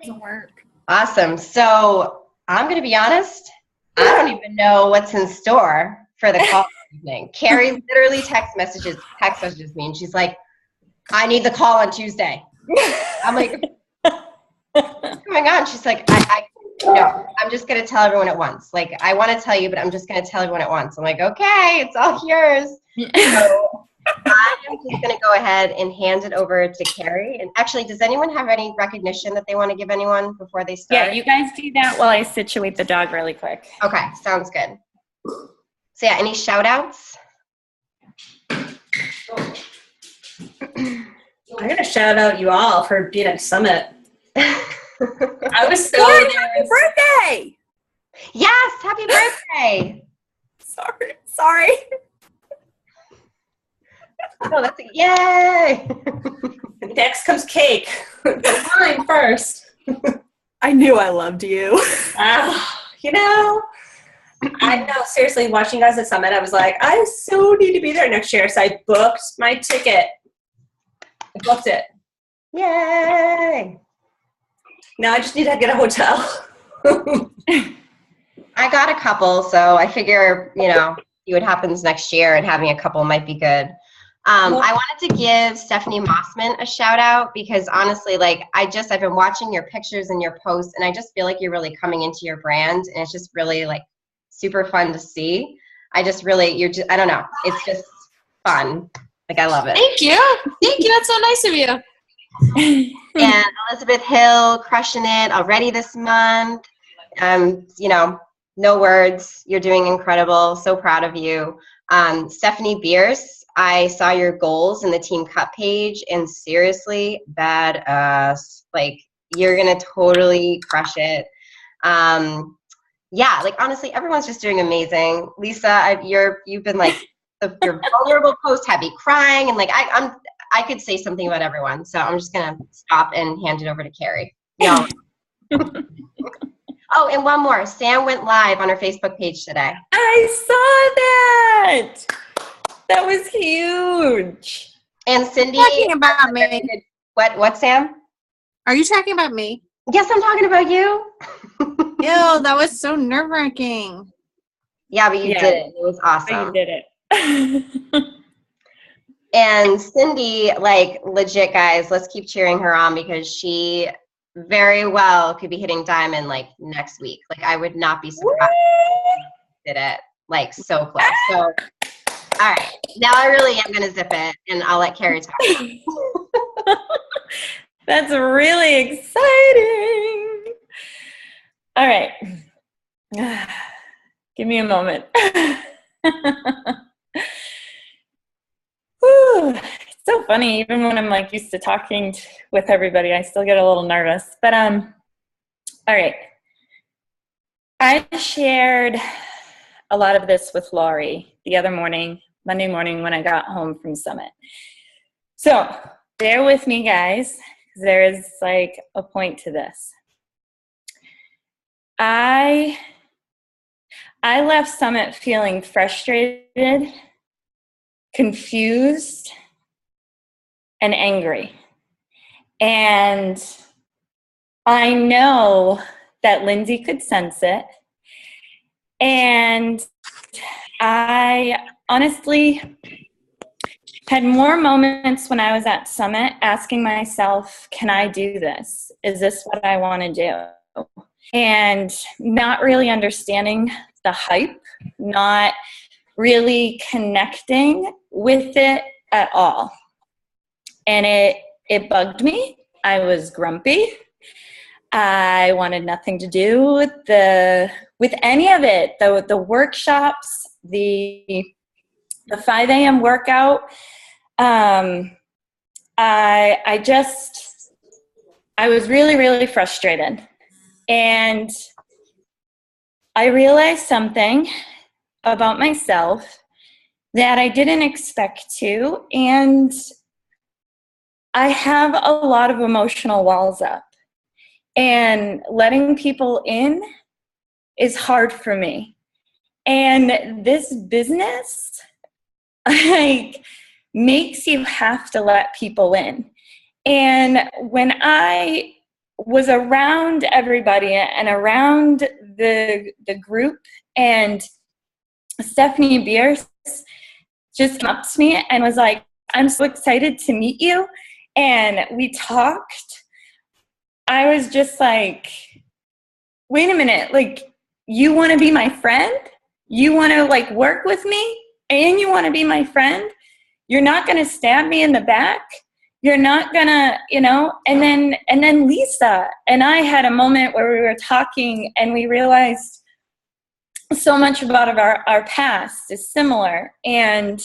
Doesn't work. Awesome. So I'm going to be honest. I don't even know what's in store for the call this evening. Carrie literally text messages me, and she's like, "I need the call on Tuesday." I'm like, "What's going on?" She's like, no, I'm just going to tell everyone at once. Like, I want to tell you, but I'm just going to tell everyone at once. I'm like, okay, it's all yours. So I am just going to go ahead and hand it over to Carrie. And actually, does anyone have any recognition that they want to give anyone before they start? Yeah, you guys do that while I situate the dog really quick. Okay, sounds good. So yeah, any shout outs? I'm going to shout out you all for being at Summit. I was so happy birthday! Yes, happy birthday! Sorry. Oh, that's yay! Next comes cake. Mine first. I knew I loved you. You know, I know, seriously, watching you guys at Summit, I was like, I so need to be there next year. So I booked my ticket. I booked it. Yay! Now I just need to get a hotel. I got a couple, so I figure, see what happens next year, and having a couple might be good. I wanted to give Stephanie Mossman a shout out because honestly, I've been watching your pictures and your posts, and I just feel like you're really coming into your brand, and it's just really super fun to see. I don't know. It's just fun. I love it. Thank you. That's so nice of you. And Elizabeth Hill crushing it already this month. No words. You're doing incredible. So proud of you. Stephanie Bierce, I saw your goals in the Team Cup page, and seriously, badass. You're going to totally crush it. Honestly, everyone's just doing amazing. Lisa, you've been your vulnerable posts have me crying, and I could say something about everyone, so I'm just gonna stop and hand it over to Carrie. No. Oh, and one more. Sam went live on her Facebook page today. I saw that. That was huge. And Cindy. Talking about me. What, Sam? Are you talking about me? Yes, I'm talking about you. Ew, that was so nerve-wracking. Yeah, but you did it. It was awesome. You did it. And Cindy, legit, guys, let's keep cheering her on because she very well could be hitting diamond next week. I would not be surprised if she did it so close. So, all right, now I really am going to zip it, and I'll let Carrie talk. That's really exciting. All right. Give me a moment. It's so funny. Even when I'm used to talking with everybody, I still get a little nervous. But all right. I shared a lot of this with Laurie the other morning, Monday morning, when I got home from Summit. So bear with me, guys. There is a point to this. I left Summit feeling frustrated, confused, and angry. And I know that Lindsay could sense it. And I honestly had more moments when I was at Summit asking myself, can I do this? Is this what I want to do? And not really understanding the hype, not really connecting with it at all. And it bugged me. I was grumpy. I wanted nothing to do with any of it. The workshops, the 5 a.m. workout. I was really, really frustrated. And I realized something about myself that I didn't expect to, and I have a lot of emotional walls up, and letting people in is hard for me. And this business makes you have to let people in. And when I was around everybody and around the group, and Stephanie Bierce just came up to me and was like, I'm so excited to meet you. And we talked. I was just like, wait a minute, like, you want to be my friend? You want to like work with me? And you want to be my friend? You're not going to stab me in the back? You're not going to, and then Lisa and I had a moment where we were talking and we realized so much about our past is similar. And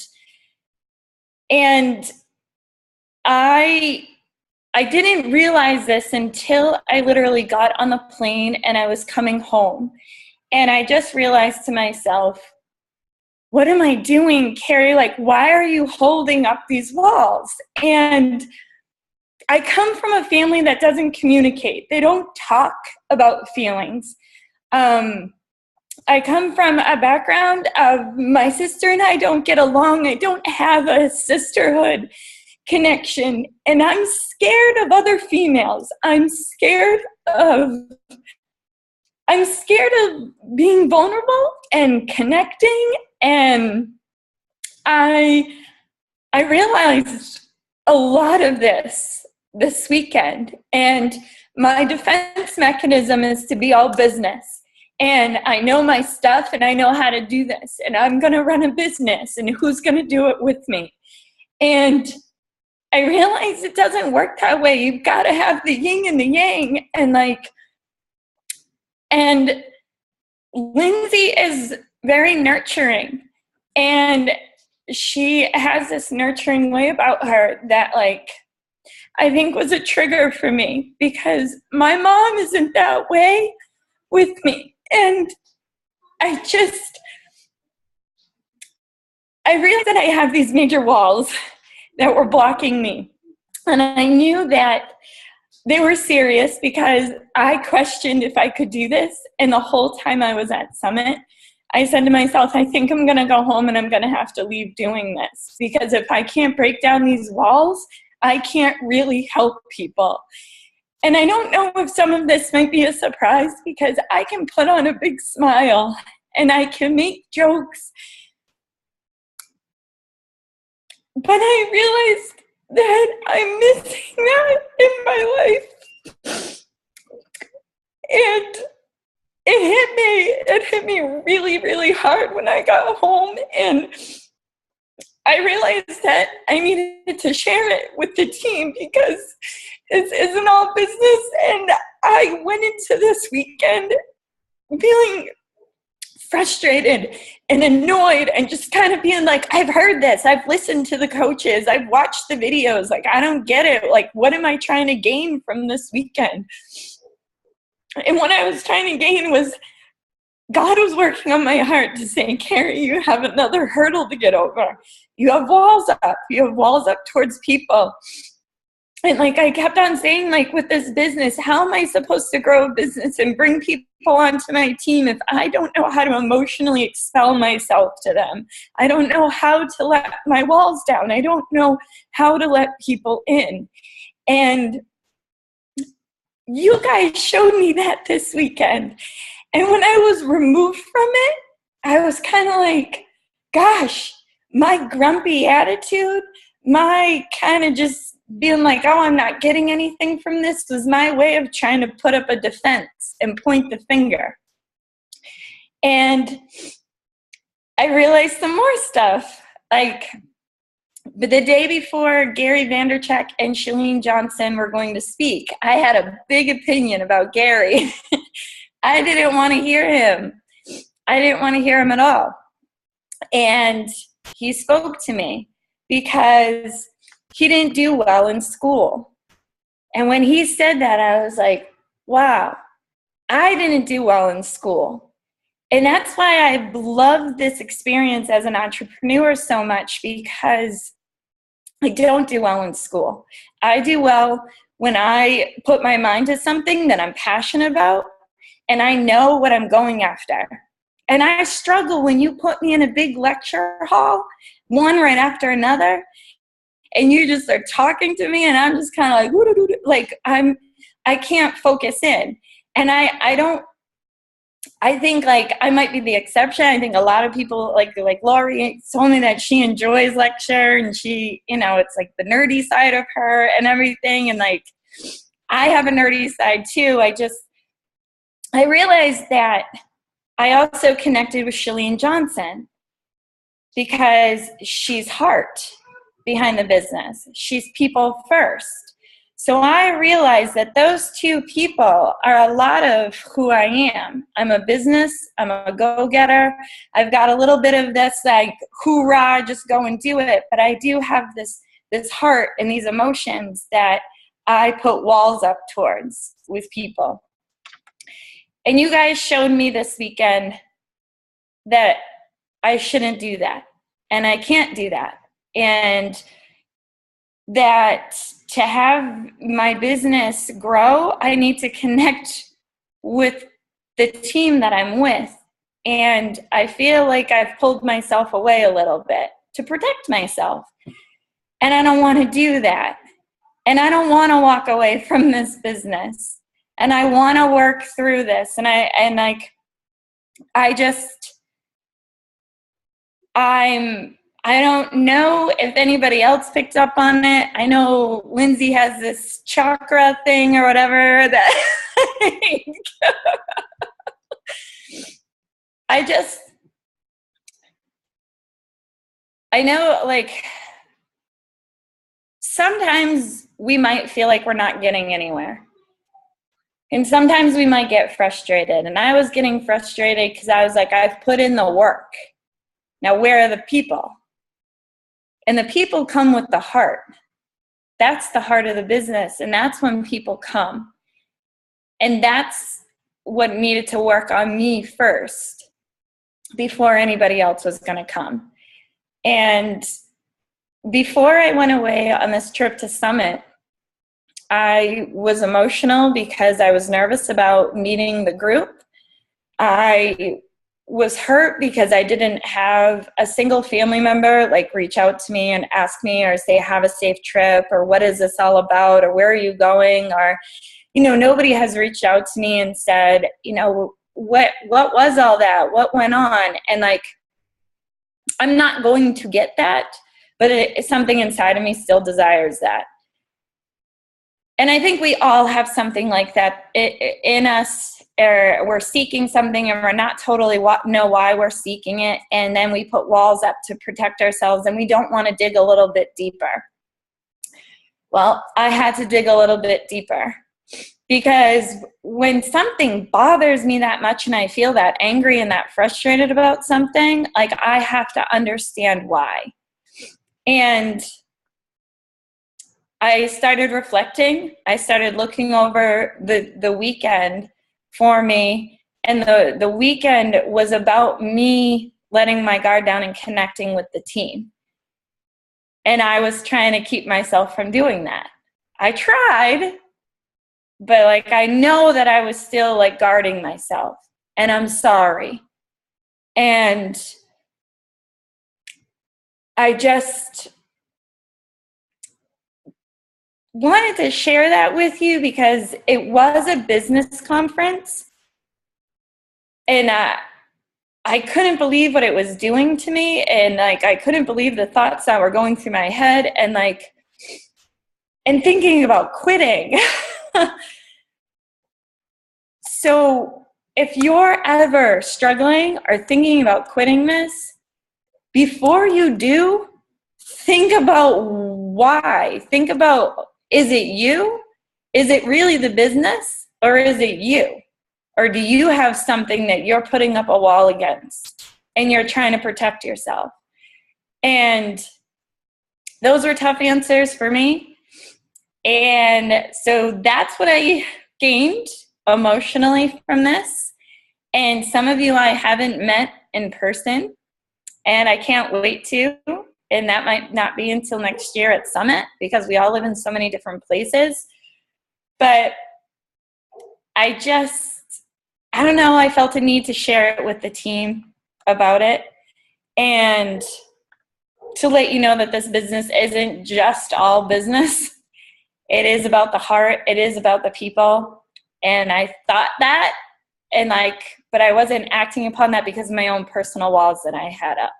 I didn't realize this until I literally got on the plane and I was coming home. And I just realized to myself, what am I doing, Carrie? Like, why are you holding up these walls? And I come from a family that doesn't communicate. They don't talk about feelings. I come from a background of my sister and I don't get along. I don't have a sisterhood connection. And I'm scared of other females. I'm scared of being vulnerable and connecting. And I realized a lot of this weekend. And my defense mechanism is to be all business. And I know my stuff and I know how to do this. And I'm going to run a business and who's going to do it with me? And I realized it doesn't work that way. You've got to have the yin and the yang. And Lindsay is very nurturing. And she has this nurturing way about her that, like, I think was a trigger for me because my mom isn't that way with me. And I realized that I have these major walls that were blocking me. And I knew that they were serious because I questioned if I could do this. And the whole time I was at Summit, I said to myself, I think I'm going to go home and I'm going to have to leave doing this. Because if I can't break down these walls, I can't really help people. And I don't know if some of this might be a surprise because I can put on a big smile and I can make jokes. But I realized that I'm missing that in my life. And it hit me really, really hard when I got home. And I realized that I needed to share it with the team because this isn't all business. And I went into this weekend feeling frustrated and annoyed and just kind of being like, I've heard this. I've listened to the coaches. I've watched the videos. Like, I don't get it. Like, what am I trying to gain from this weekend? And what I was trying to gain was God was working on my heart to say, Carrie, you have another hurdle to get over. You have walls up. You have walls up towards people. And like I kept on saying, like with this business, how am I supposed to grow a business and bring people onto my team if I don't know how to emotionally expel myself to them? I don't know how to let my walls down. I don't know how to let people in. And you guys showed me that this weekend. And when I was removed from it, I was kind of like, gosh, my grumpy attitude, my kind of just being like, oh, I'm not getting anything from this was my way of trying to put up a defense and point the finger. And I realized some more stuff. Like, but the day before Gary Vanderchuk and Shalene Johnson were going to speak, I had a big opinion about Gary. I didn't want to hear him. I didn't want to hear him at all. And he spoke to me because he didn't do well in school. And when he said that, I was like, wow, I didn't do well in school. And that's why I love this experience as an entrepreneur so much, because I don't do well in school. I do well when I put my mind to something that I'm passionate about and I know what I'm going after. And I struggle when you put me in a big lecture hall, one right after another, and you just are talking to me, and I'm just kind of like, "Woo-doo-doo-doo," like I can't focus in. And I think like I might be the exception. I think a lot of people like Lori told me that she enjoys lecture, and she, it's like the nerdy side of her and everything. And like, I have a nerdy side too. I realized that I also connected with Shalene Johnson because she's heart behind the business. She's people first. So I realized that those two people are a lot of who I am. I'm a business, I'm a go-getter. I've got a little bit of this like, hoorah, just go and do it. But I do have this heart and these emotions that I put walls up towards with people. And you guys showed me this weekend that I shouldn't do that. And I can't do that. And that to have my business grow, I need to connect with the team that I'm with. And I feel like I've pulled myself away a little bit to protect myself. And I don't want to do that. And I don't want to walk away from this business. And I want to work through this. I don't know if anybody else picked up on it. I know Lindsay has this chakra thing or whatever that I know, like, sometimes we might feel like we're not getting anywhere. And sometimes we might get frustrated. And I was getting frustrated because I was like, I've put in the work. Now, where are the people? And the people come with the heart. That's the heart of the business. And that's when people come. And that's what needed to work on me first before anybody else was going to come. And before I went away on this trip to Summit, I was emotional because I was nervous about meeting the group. I was hurt because I didn't have a single family member like reach out to me and ask me or say, have a safe trip, or what is this all about, or where are you going, or, nobody has reached out to me and said, what was all that? What went on? And like, I'm not going to get that, but something inside of me still desires that. And I think we all have something like that in us, or we're seeking something and we're not totally know why we're seeking it. And then we put walls up to protect ourselves, and we don't want to dig a little bit deeper. Well, I had to dig a little bit deeper, because when something bothers me that much and I feel that angry and that frustrated about something, like, I have to understand why. And I started reflecting. I started looking over the weekend for me. And the weekend was about me letting my guard down and connecting with the team. And I was trying to keep myself from doing that. I tried, but like, I know that I was still like guarding myself, and I'm sorry. And I just wanted to share that with you because it was a business conference, and I couldn't believe what it was doing to me, and like, I couldn't believe the thoughts that were going through my head, and like, and thinking about quitting. So if you're ever struggling or thinking about quitting this, before you do, think about why. Think about, is it you? Is it really the business, or is it you? Or do you have something that you're putting up a wall against and you're trying to protect yourself? And those were tough answers for me. And so that's what I gained emotionally from this. And some of you I haven't met in person, and I can't wait to. And that might not be until next year at Summit, because we all live in so many different places. But I don't know, I felt a need to share it with the team about it. And to let you know that this business isn't just all business. It is about the heart. It is about the people. And I thought that, and but I wasn't acting upon that because of my own personal walls that I had up.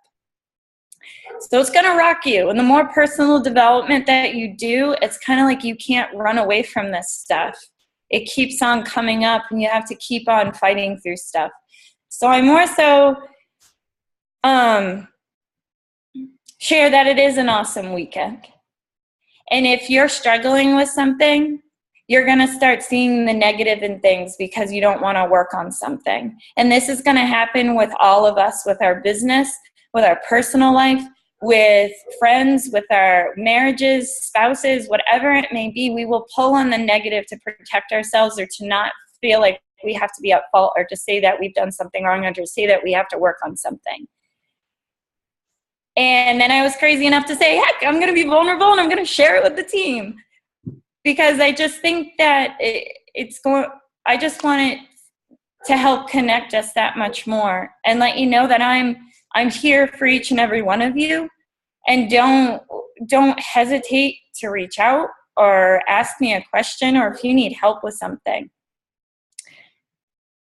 So it's going to rock you. And the more personal development that you do, it's kind of like you can't run away from this stuff. It keeps on coming up, and you have to keep on fighting through stuff. So I more so share that it is an awesome weekend. And if you're struggling with something, you're going to start seeing the negative in things because you don't want to work on something. And this is going to happen with all of us, with our business, with our personal life, with friends, with our marriages, spouses, whatever it may be. We will pull on the negative to protect ourselves, or to not feel like we have to be at fault, or to say that we've done something wrong, or to say that we have to work on something. And then I was crazy enough to say, heck, I'm going to be vulnerable and I'm going to share it with the team. Because I just think that I just want it to help connect us that much more, and let you know that I'm here for each and every one of you. And don't hesitate to reach out or ask me a question, or if you need help with something.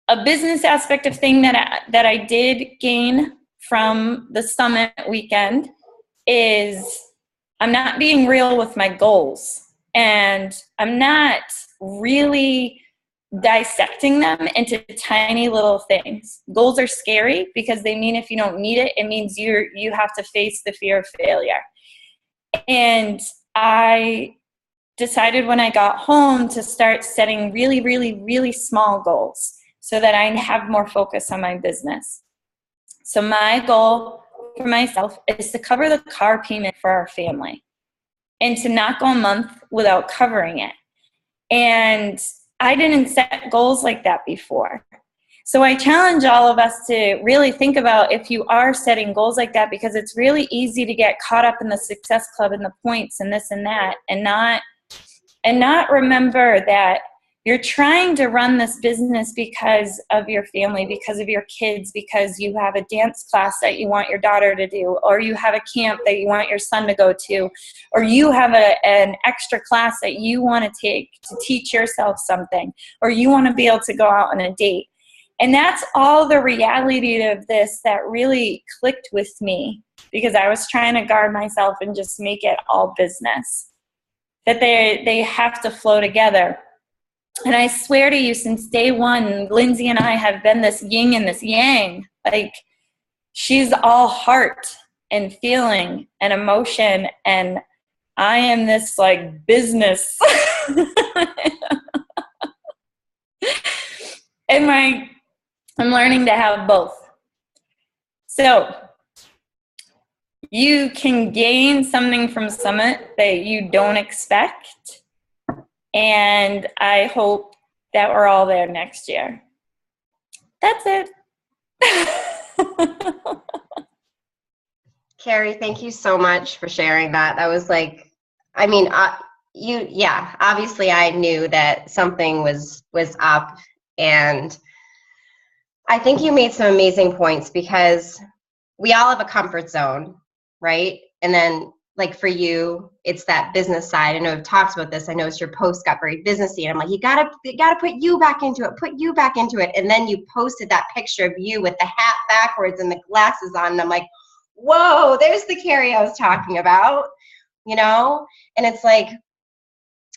A business aspect of thing that I did gain from the summit weekend is I'm not being real with my goals. And I'm not really dissecting them into tiny little things. Goals are scary because they mean if you don't meet it, it means you have to face the fear of failure. And I decided when I got home to start setting really, really, really small goals so that I have more focus on my business. So my goal for myself is to cover the car payment for our family, and to not go a month without covering it. And I didn't set goals like that before. So I challenge all of us to really think about if you are setting goals like that, because it's really easy to get caught up in the success club and the points and this and that, and not remember that you're trying to run this business because of your family, because of your kids, because you have a dance class that you want your daughter to do, or you have a camp that you want your son to go to, or you have an extra class that you want to take to teach yourself something, or you want to be able to go out on a date. And that's all the reality of this that really clicked with me, because I was trying to guard myself and just make it all business. That they have to flow together. And I swear to you, since day one, Lindsay and I have been this yin and this yang. Like, she's all heart and feeling and emotion, and I am this business. And I'm learning to have both. So you can gain something from Summit that you don't expect. And I hope that we're all there next year. That's it. Carrie, thank you so much for sharing that. That was obviously I knew that something was up, and I think you made some amazing points, because we all have a comfort zone, right? And then for you, it's that business side. I know we've talked about this. I noticed your post got very businessy, and I'm like, you gotta put you back into it. And then you posted that picture of you with the hat backwards and the glasses on, and I'm like, whoa, there's the Carrie I was talking about, And it's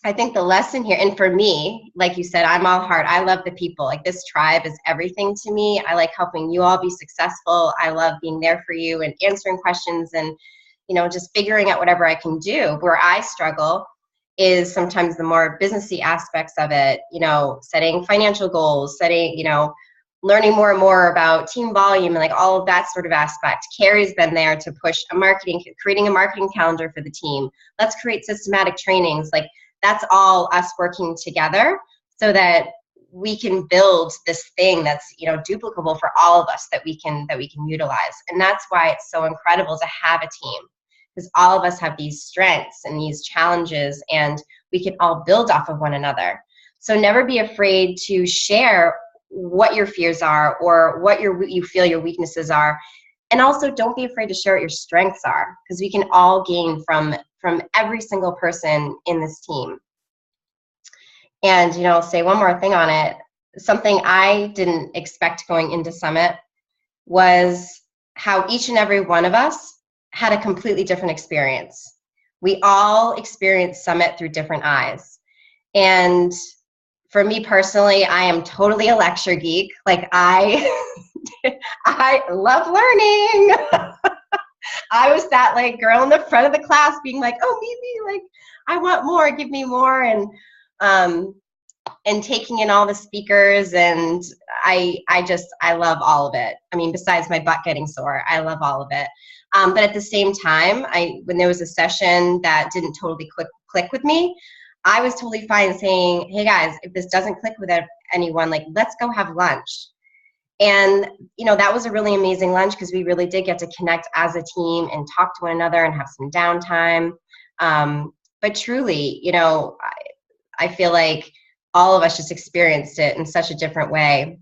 I think the lesson here, and for me, like you said, I'm all heart. I love the people. This tribe is everything to me. I like helping you all be successful. I love being there for you and answering questions, and just figuring out whatever I can do. Where I struggle is sometimes the more businessy aspects of it, setting financial goals, learning more and more about team volume and all of that sort of aspect. Carrie's been there to push creating a marketing calendar for the team. Let's create systematic trainings. That's all us working together so that we can build this thing that's duplicable for all of us that we can utilize. And that's why it's so incredible to have a team, because all of us have these strengths and these challenges, and we can all build off of one another. So never be afraid to share what your fears are or what you feel your weaknesses are. And also, don't be afraid to share what your strengths are, because we can all gain from every single person in this team. And, I'll say one more thing on it. Something I didn't expect going into Summit was how each and every one of us had a completely different experience. We all experienced Summit through different eyes. And for me personally, I am totally a lecture geek. Like I love learning. I was that like girl in the front of the class being like, oh, me, like I want more, give me more. And taking in all the speakers, and I love all of it. I mean, besides my butt getting sore, I love all of it. But at the same time, when there was a session that didn't totally click with me, I was totally fine saying, hey guys, if this doesn't click with anyone, like let's go have lunch. And, that was a really amazing lunch because we really did get to connect as a team and talk to one another and have some downtime. But truly, I feel like all of us just experienced it in such a different way.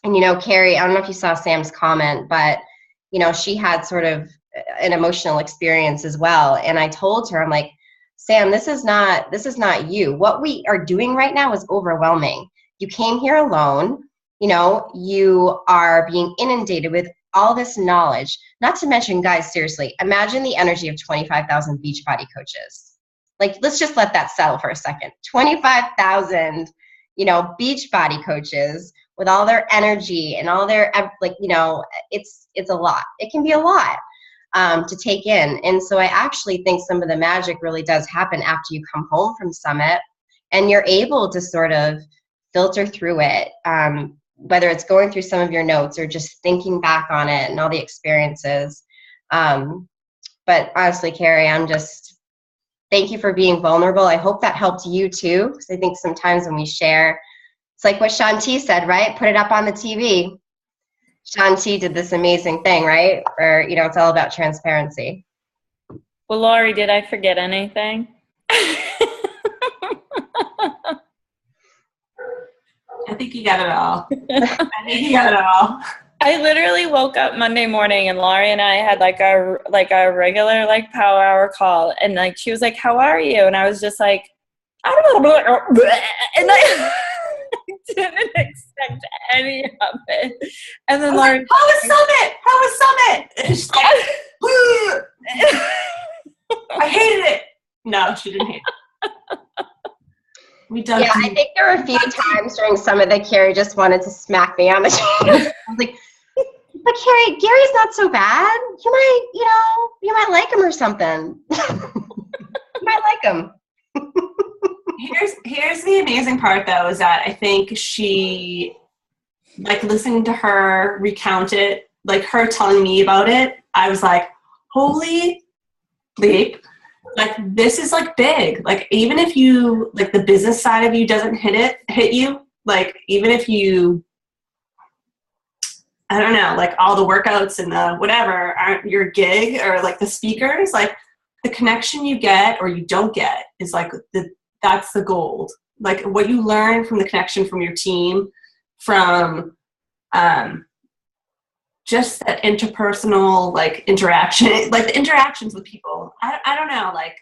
And, Carrie, I don't know if you saw Sam's comment, but, she had sort of an emotional experience as well. And I told her, I'm like, Sam, this is not you. What we are doing right now is overwhelming. You came here alone. You are being inundated with all this knowledge. Not to mention, guys, seriously, imagine the energy of 25,000 Beachbody coaches. Like, let's just let that settle for a second. 25,000, Beachbody coaches with all their energy and all their, it's a lot. It can be a lot to take in. And so I actually think some of the magic really does happen after you come home from Summit and you're able to sort of filter through it, whether it's going through some of your notes or just thinking back on it and all the experiences. But honestly, Carrie, thank you for being vulnerable. I hope that helped you too, because I think sometimes when we share, it's like what Shanti said, right? Put it up on the TV. Shanti did this amazing thing, right? Where, it's all about transparency. Well, Laurie, did I forget anything? I think you got it all. I literally woke up Monday morning and Laurie and I had like a regular like power hour call, and like she was like, "How are you?" And I was just like, "I don't know," and I didn't expect any of it. And then Laurie, like, How was Summit? And she's like, I hated it. No, she didn't hate it. Yeah, I think there were a few times during Summit that Carrie just wanted to smack me on the chest. I was like, but Carrie, Gary's not so bad. You might like him or something. You might like him. Here's the amazing part, though, is that I think she, like, listening to her recount it, like her telling me about it, I was like, holy bleep. Like, this is like big. Like, even if you, like, the business side of you doesn't hit you, like, even if you, I don't know, like all the workouts and the whatever aren't your gig, or like the speakers, like the connection you get or you don't get is like that's the gold. Like what you learn from the connection from your team, from just that interpersonal like interaction, like the interactions with people. I don't know, like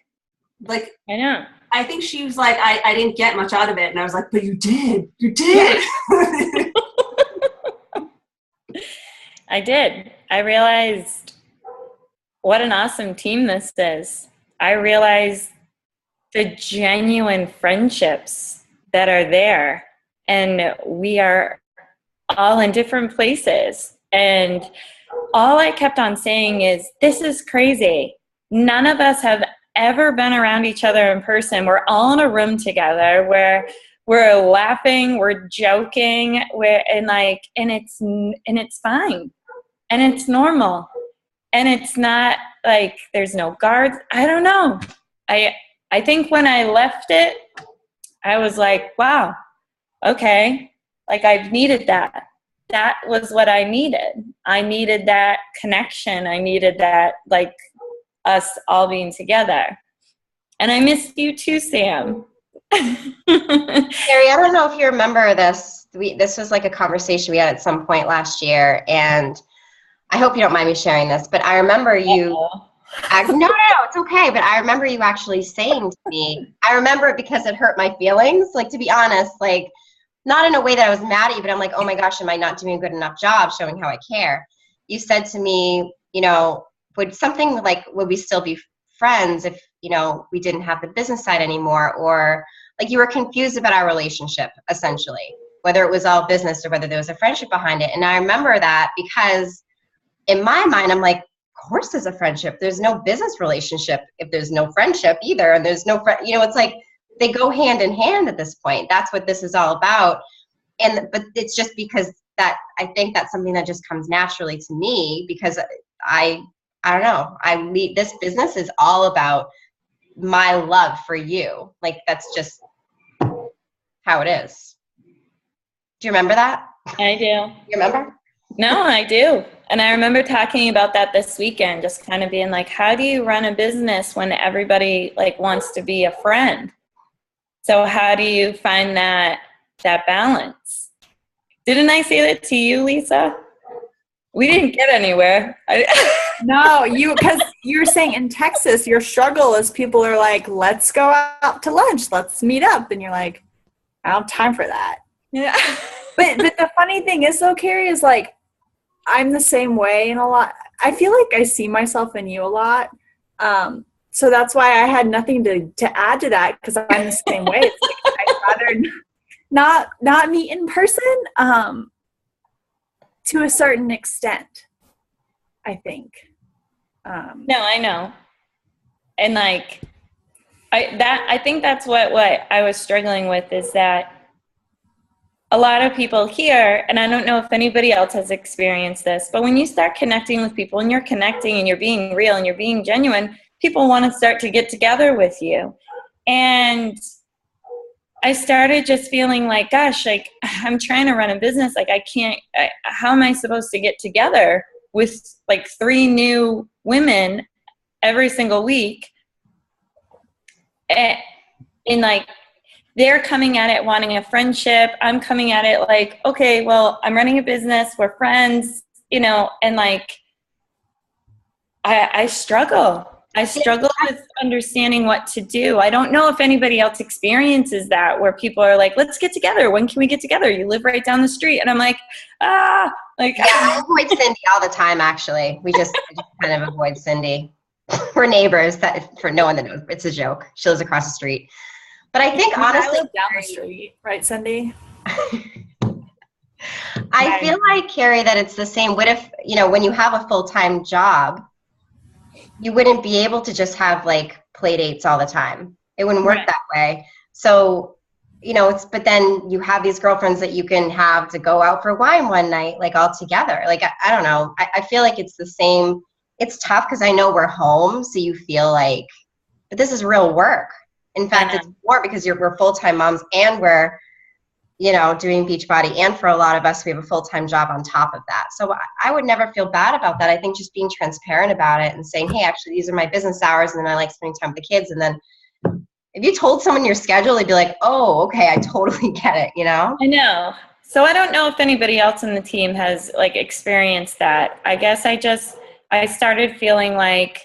I know. I think she was like, I didn't get much out of it, and I was like, but you did. I did. I realized what an awesome team this is. I realized the genuine friendships that are there, and we are all in different places. And all I kept on saying is, this is crazy. None of us have ever been around each other in person. We're all in a room together where we're laughing, we're joking, and it's fine. And it's normal. And it's not like there's no guards. I don't know. I think when I left it, I was like, wow, okay. Like I've needed that. That was what I needed. I needed that connection. I needed that, like, us all being together. And I missed you too, Sam. Carrie, I don't know if you remember this. This was like a conversation we had at some point last year, and I hope you don't mind me sharing this, but I remember you. No, it's okay. But I remember you actually saying to me, I remember it because it hurt my feelings. Like, to be honest, like, not in a way that I was mad at you, but I'm like, oh my gosh, am I not doing a good enough job showing how I care? You said to me, you know, would we still be friends if, you know, we didn't have the business side anymore? Or like, you were confused about our relationship, essentially, whether it was all business or whether there was a friendship behind it. And I remember that because in my mind, I'm like, of course there's a friendship. There's no business relationship if there's no friendship either. And there's no friend, you know, it's like they go hand in hand at this point. That's what this is all about. But it's just because that I think that's something that just comes naturally to me because I don't know. This business is all about my love for you. Like, that's just how it is. Do you remember that? I do. You remember? No, I do. And I remember talking about that this weekend, just kind of being like, how do you run a business when everybody like wants to be a friend? So how do you find that balance? Didn't I say that to you, Lisa? We didn't get anywhere. No, because you were saying in Texas, your struggle is people are like, let's go out to lunch, let's meet up. And you're like, I don't have time for that. Yeah. But the funny thing is though, Carrie, is like, I'm the same way in a lot. I feel like I see myself in you a lot. So that's why I had nothing to add to that because I'm the same way. It's like, I'd rather not meet in person to a certain extent, I think. No, I know. And like, I think that's what I was struggling with is that a lot of people here, and I don't know if anybody else has experienced this, but when you start connecting with people and you're connecting and you're being real and you're being genuine, people want to start to get together with you. And I started just feeling like, gosh, like I'm trying to run a business. Like how am I supposed to get together with like 3 new women every single week? And like, they're coming at it wanting a friendship. I'm coming at it like, okay, well, I'm running a business. We're friends, you know, and like, I struggle. I struggle with understanding what to do. I don't know if anybody else experiences that where people are like, let's get together. When can we get together? You live right down the street. And I'm like, yeah, I avoid Cindy all the time, actually. I just kind of avoid Cindy. We're neighbors, for no one that knows. It's a joke. She lives across the street. But I think honestly, I live down the street, right, Cindy? I feel like, Carrie, that it's the same. What if, you know, when you have a full-time job, you wouldn't be able to just have like play dates all the time. It wouldn't work that way. So, you know, but then you have these girlfriends that you can have to go out for wine one night, like all together. Like, I don't know. I feel like it's the same. It's tough because I know we're home. So you feel like, but this is real work. In fact, it's more because we're full-time moms and we're, you know, doing Beachbody. And for a lot of us, we have a full-time job on top of that. So I would never feel bad about that. I think just being transparent about it and saying, hey, actually, these are my business hours. And then I like spending time with the kids. And then if you told someone your schedule, they'd be like, oh, okay, I totally get it, you know? I know. So I don't know if anybody else in the team has like experienced that. I guess I started feeling like,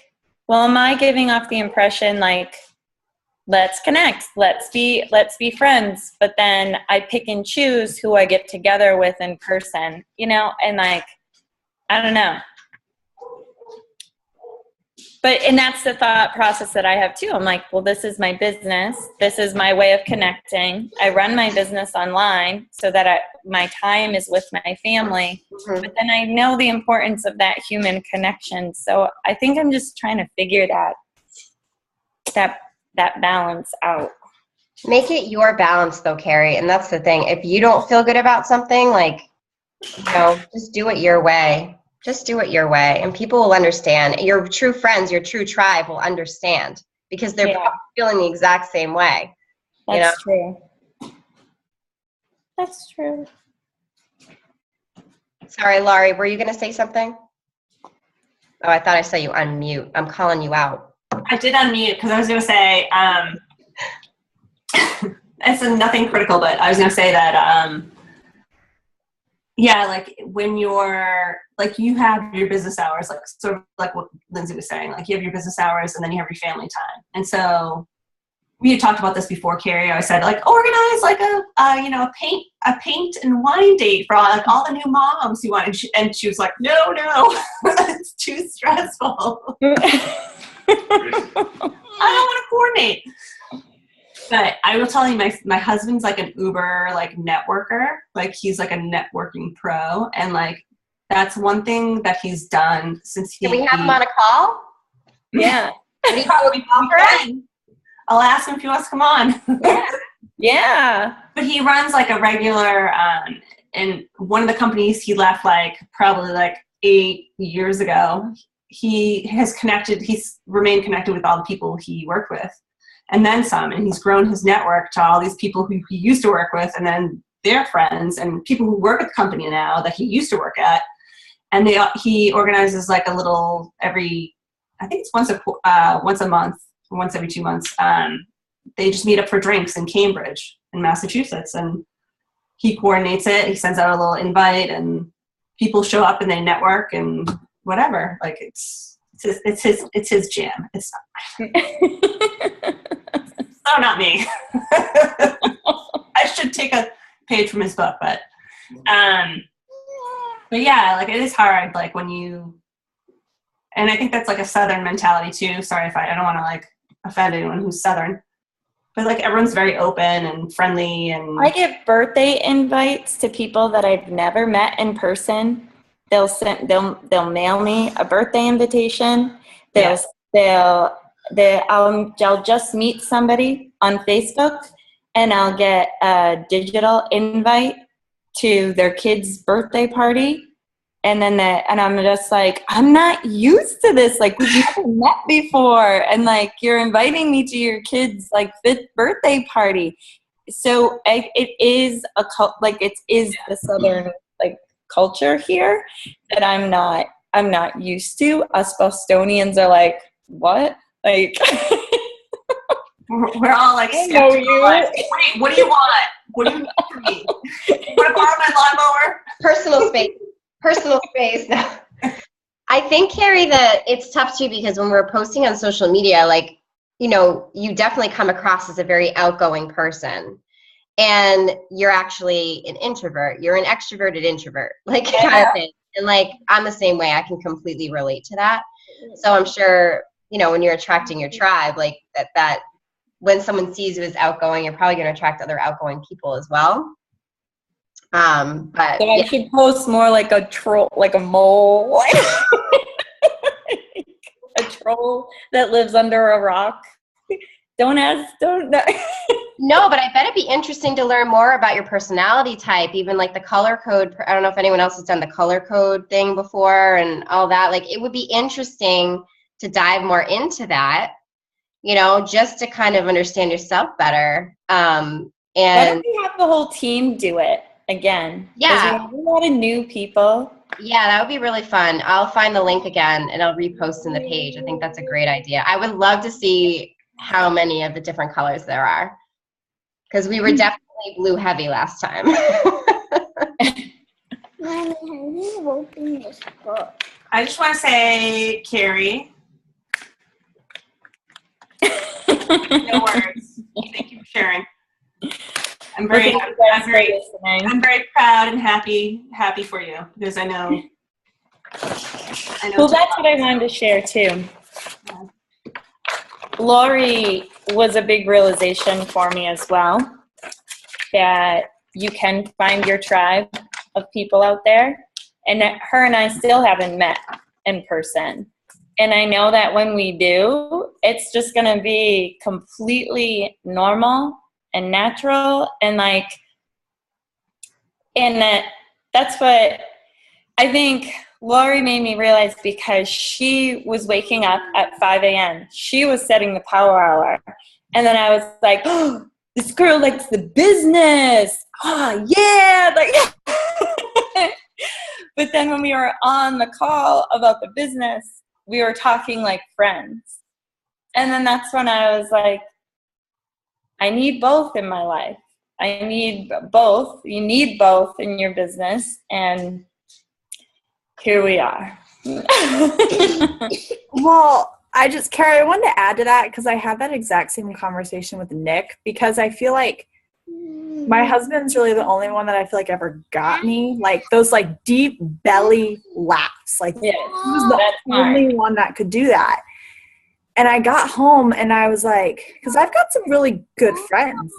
well, am I giving off the impression like, let's connect, let's be friends, but then I pick and choose who I get together with in person, you know, and like, I don't know. And that's the thought process that I have too. I'm like, well, this is my business. This is my way of connecting. I run my business online so that my time is with my family, but then I know the importance of that human connection. So I think I'm just trying to figure that balance out. Make it your balance though, Carrie. And that's the thing. If you don't feel good about something, like, you know, just do it your way. Just do it your way. And people will understand. Your true friends, your true tribe will understand because they're probably feeling the exact same way. That's true. That's true. Sorry, Laurie, were you going to say something? Oh, I thought I saw you unmute. I'm calling you out. I did unmute because I was going to say, it's nothing critical, but I was going to say that yeah, like when you're like you have your business hours, like sort of like what Lindsay was saying, like you have your business hours and then you have your family time. And so we had talked about this before, Carrie. I said like organize like a paint and wine date for like all the new moms who want. And she was like, no, it's too stressful. I don't want to coordinate. But I will tell you, my husband's like an Uber like networker. Like he's like a networking pro, and like that's one thing that he's done since he. Can we have him on a call? Yeah. We can. I'll ask him if he wants to come on. Yeah. But he runs like a regular, and one of the companies he left like probably like 8 years ago. He's remained connected with all the people he worked with. And then some, and he's grown his network to all these people who he used to work with, and then their friends and people who work at the company now that he used to work at. And he organizes like a little I think it's once a month, once every 2 months. They just meet up for drinks in Cambridge, in Massachusetts, and he coordinates it. He sends out a little invite, and people show up and they network and whatever. Like it's his jam. It's not not me. I should take a page from his book, but yeah, like it is hard, like when you, and I think that's like a Southern mentality too. Sorry if I don't want to like offend anyone who's Southern, but like everyone's very open and friendly. And I give birthday invites to people that I've never met in person. They'll mail me a birthday invitation. I'll just meet somebody on Facebook, and I'll get a digital invite to their kid's birthday party. And then I'm just like, I'm not used to this. Like, we've never met before. And like, you're inviting me to your kid's like 5th birthday party. So it is the Southern like culture here that I'm not used to. Us Bostonians are like, what? Like, we're all like, know you. Like, what do you want? What do you need from me? You want to borrow my lawnmower? Personal space. I think, Carrie, that it's tough too, because when we're posting on social media, like, you know, you definitely come across as a very outgoing person, and you're actually an introvert. You're an extroverted introvert, like kind of thing. And like, I'm the same way. I can completely relate to that. So I'm sure, you know, when you're attracting your tribe, like that when someone sees you as outgoing, you're probably going to attract other outgoing people as well. But so I should post more like a troll, like a mole, a troll that lives under a rock. Don't. No, but I bet it'd be interesting to learn more about your personality type, even like the color code. I don't know if anyone else has done the color code thing before and all that. Like, it would be interesting to dive more into that, you know, just to kind of understand yourself better. And why don't we have the whole team do it again? Yeah. We have a lot of new people. Yeah, that would be really fun. I'll find the link again and I'll repost in the page. I think that's a great idea. I would love to see how many of the different colors there are, because we were definitely blue heavy last time. Mommy, have you opened this book? I just want to say, Carrie, no words. Thank you for sharing. I'm very proud and happy for you, because I know. Well, that's what I wanted to share too. Lori was a big realization for me as well, that you can find your tribe of people out there, and that her and I still haven't met in person. And I know that when we do, it's just going to be completely normal and natural, and like, and that's what I think Lori made me realize, because she was waking up at 5 a.m. She was setting the power hour. And then I was like, oh, this girl likes the business. Oh, yeah. Like, but then when we were on the call about the business, we were talking like friends. And then that's when I was like, I need both in my life. I need both. You need both in your business, and here we are. Well, Carrie, I wanted to add to that because I had that exact same conversation with Nick, because I feel like my husband's really the only one that I feel like ever got me, like those like deep belly laughs. Like Yes, he was the only one that could do that. And I got home and I was like, because I've got some really good friends,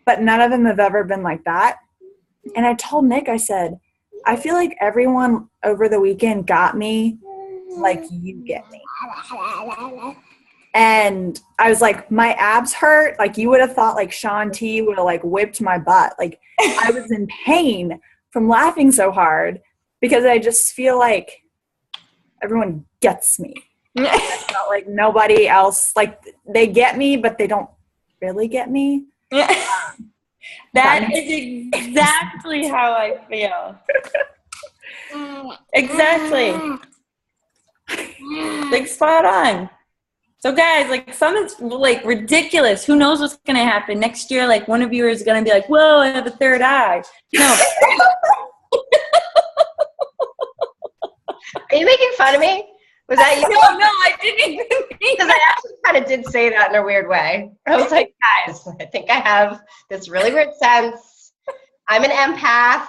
but none of them have ever been like that. And I told Nick, I said, I feel like everyone over the weekend got me like you get me. And I was like, my abs hurt. Like you would have thought like Shaun T would have like whipped my butt. Like I was in pain from laughing so hard because I just feel like everyone gets me. I felt like nobody else, like they get me, but they don't really get me. That is exactly how I feel. Exactly. Like spot on. So guys, like something's like ridiculous. Who knows what's gonna happen next year? Like one of you is gonna be like, "Whoa, I have a third eye." No. Are you making fun of me? Was that you? No, I didn't even mean Because I actually kind of did say that in a weird way. I was like, guys, I think I have this really weird sense. I'm an empath.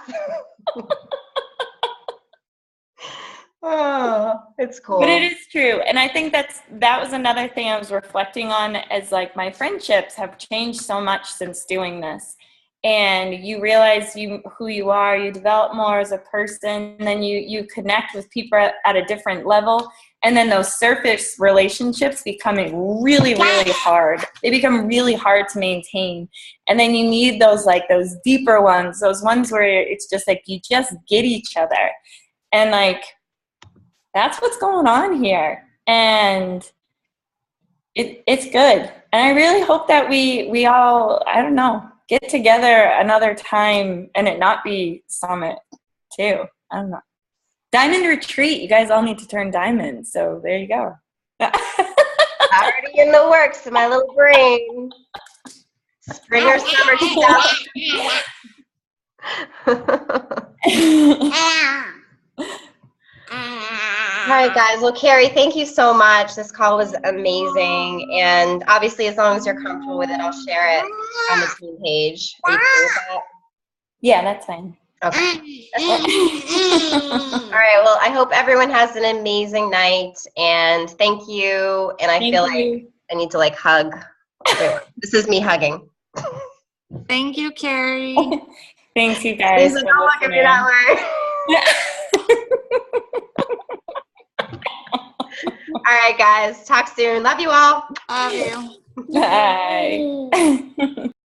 Oh, it's cool. But it is true. And I think that was another thing I was reflecting on, as like my friendships have changed so much since doing this. And you realize who you are, you develop more as a person, and then you connect with people at a different level. And then those surface relationships becoming really, really hard. They become really hard to maintain. And then you need those deeper ones, those ones where it's just like you just get each other. And like, that's what's going on here. And it's good. And I really hope that we all, I don't know, get together another time and it not be Summit too. I don't know. Diamond Retreat. You guys all need to turn diamond. So there you go. Already in the works in my little brain. Spring or summer 2000. All right, guys. Well, Carrie, thank you so much. This call was amazing. And obviously, as long as you're comfortable with it, I'll share it on the team page. Are you cool with that? Yeah, that's fine. Okay. All right. Well, I hope everyone has an amazing night. And thank you. And I feel like I need to like hug. Wait, this is me hugging. Thank you, Carrie. Thanks, you guys. Don't look at me that way. All right, guys. Talk soon. Love you all. Love you. Bye.